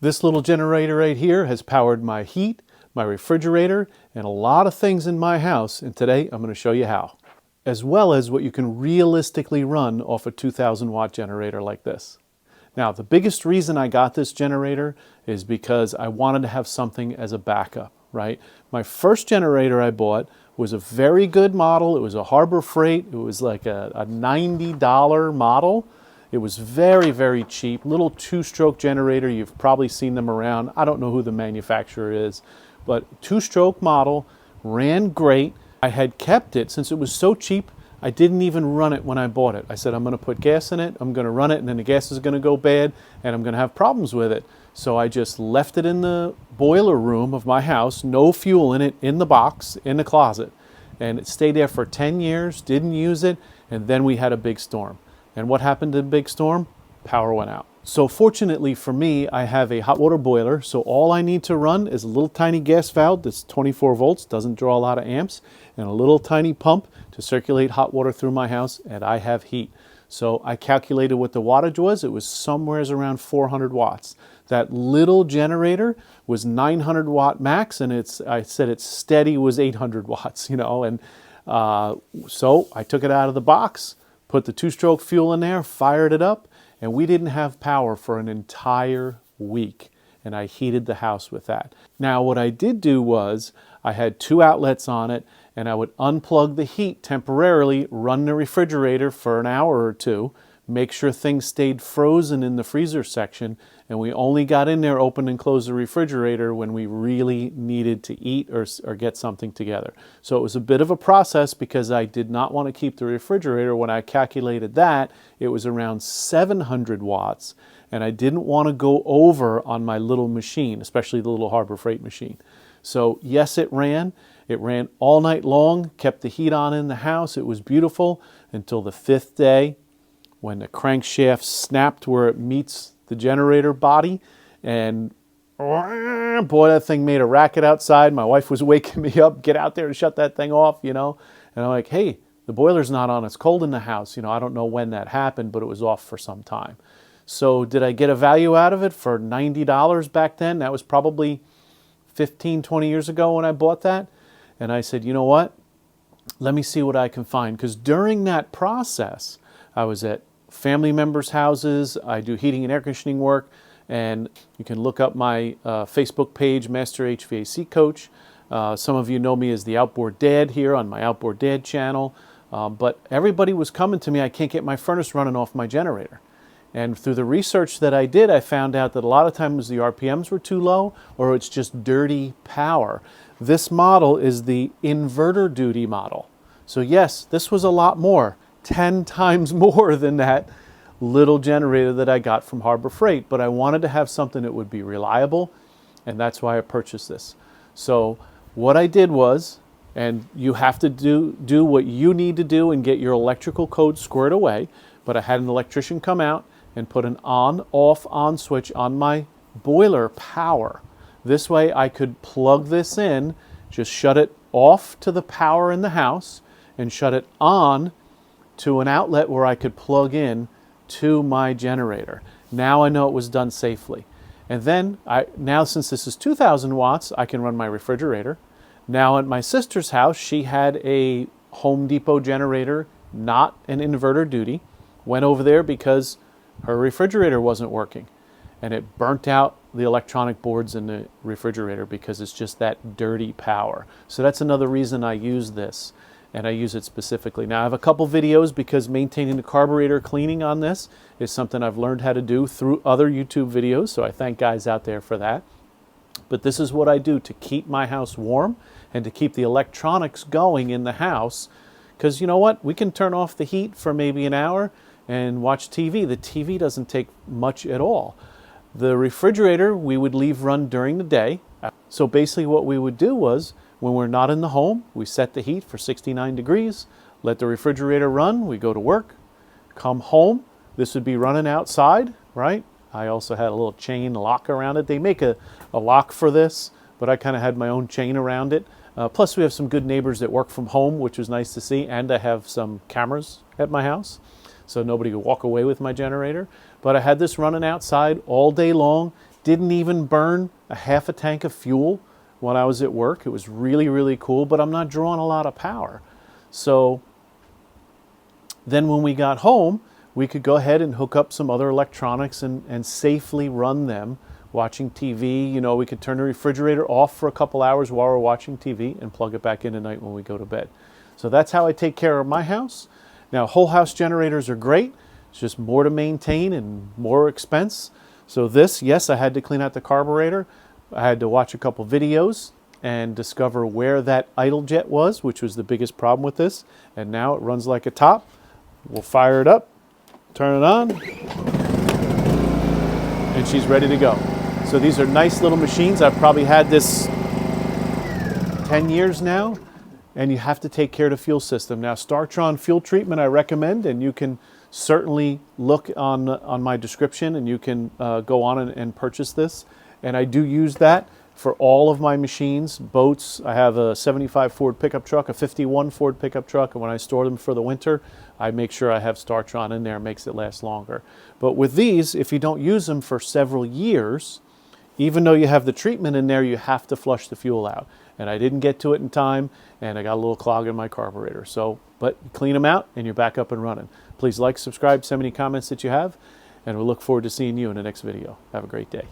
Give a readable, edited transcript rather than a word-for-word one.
This little generator right here has powered my heat, my refrigerator, and a lot of things in my house, and today I'm going to show you how. As well as what you can realistically run off a 2,000 watt generator like this. Now, the biggest reason I got this generator is because I wanted to have something as a backup, right? My first generator I bought was a very good model. It was a Harbor Freight. It was like a $90 model. It was very, very cheap. Little two-stroke generator. You've probably seen them around. I don't know who the manufacturer is, but two-stroke model, ran great. I had kept it since it was so cheap. I didn't even run it when I bought it. I said, I'm going to put gas in it, I'm going to run it, and then the gas is going to go bad, and I'm going to have problems with it. So I just left it in the boiler room of my house, no fuel in it, in the box, in the closet. And it stayed there for 10 years, didn't use it, and then we had a big storm. And what happened to the big storm? Power went out. So fortunately for me, I have a hot water boiler, so all I need to run is a little tiny gas valve that's 24 volts, doesn't draw a lot of amps, and a little tiny pump to circulate hot water through my house, and I have heat. So I calculated what the wattage was. It was somewhere around 400 watts. That little generator was 900 watt max, and I said its steady was 800 watts, and so I took it out of the box, put the two-stroke fuel in there, fired it up, and we didn't have power for an entire week. And I heated the house with that. Now, what I did do was I had 2 outlets on it, and I would unplug the heat temporarily, run the refrigerator for an hour or 2, make sure things stayed frozen in the freezer section, and we only got in there, open and close the refrigerator when we really needed to eat or get something together. So it was a bit of a process because I did not want to keep the refrigerator. When I calculated that, it was around 700 watts, and I didn't want to go over on my little machine, especially the little Harbor Freight machine. So yes, it ran. It ran all night long, kept the heat on in the house. It was beautiful until the 5th day when the crankshaft snapped where it meets the generator body, and boy, that thing made a racket outside. My wife was waking me up, get out there and shut that thing off, and I'm like, hey, the boiler's not on, it's cold in the house. I don't know when that happened, but it was off for some time. So did I get a value out of it for $90 back then? That was probably 15, 20 years ago when I bought that. And I said, you know what? Let me see what I can find. Because during that process, I was at family members' houses. I do heating and air conditioning work. And you can look up my Facebook page, Master HVAC Coach. Some of you know me as the OutboardDad here on my OutboardDad channel. But everybody was coming to me, I can't get my furnace running off my generator. And through the research that I did, I found out that a lot of times the RPMs were too low, or it's just dirty power. This model is the inverter duty model. So yes, this was a lot more, 10 times more than that little generator that I got from Harbor Freight, but I wanted to have something that would be reliable, and that's why I purchased this. So what I did was, and you have to do what you need to do and get your electrical code squared away, but I had an electrician come out and put an on switch on my boiler power. This way I could plug this in, just shut it off to the power in the house, and shut it on to an outlet where I could plug in to my generator. Now I know it was done safely. And then, now since this is 2,000 watts, I can run my refrigerator. Now at my sister's house, she had a Home Depot generator, not an inverter duty. Went over there because her refrigerator wasn't working, and it burnt out the electronic boards in the refrigerator because it's just that dirty power. So that's another reason I use this, and I use it specifically. Now I have a couple videos because maintaining the carburetor cleaning on this is something I've learned how to do through other YouTube videos, so I thank guys out there for that. But this is what I do to keep my house warm and to keep the electronics going in the house, because you know what? We can turn off the heat for maybe an hour and watch TV. The TV doesn't take much at all. The refrigerator we would leave run during the day. So basically what we would do was, when we're not in the home, we set the heat for 69 degrees, let the refrigerator run, we go to work, come home, this would be running outside, right? I also had a little chain lock around it. They make a lock for this, but I kind of had my own chain around it. Plus we have some good neighbors that work from home, which was nice to see, and I have some cameras at my house, so nobody could walk away with my generator. But I had this running outside all day long, didn't even burn a half a tank of fuel when I was at work. It was really, really cool, but I'm not drawing a lot of power. So then when we got home, we could go ahead and hook up some other electronics and safely run them watching TV. You know, we could turn the refrigerator off for a couple hours while we're watching TV and plug it back in at night when we go to bed. So that's how I take care of my house. Now, whole house generators are great. It's just more to maintain and more expense. So this, yes, I had to clean out the carburetor. I had to watch a couple videos and discover where that idle jet was, which was the biggest problem with this. And now it runs like a top. We'll fire it up, turn it on, and she's ready to go. So these are nice little machines. I've probably had this 10 years now, and you have to take care of the fuel system. Now, Startron fuel treatment I recommend, and you can certainly look on my description, and you can go on and purchase this. And I do use that for all of my machines, boats. I have a 75 Ford pickup truck, a 51 Ford pickup truck, and when I store them for the winter, I make sure I have Startron in there. It makes it last longer. But with these, if you don't use them for several years, even though you have the treatment in there, you have to flush the fuel out. And I didn't get to it in time, and I got a little clog in my carburetor. So, but clean them out, and you're back up and running. Please like, subscribe, send me any comments that you have, and we'll look forward to seeing you in the next video. Have a great day.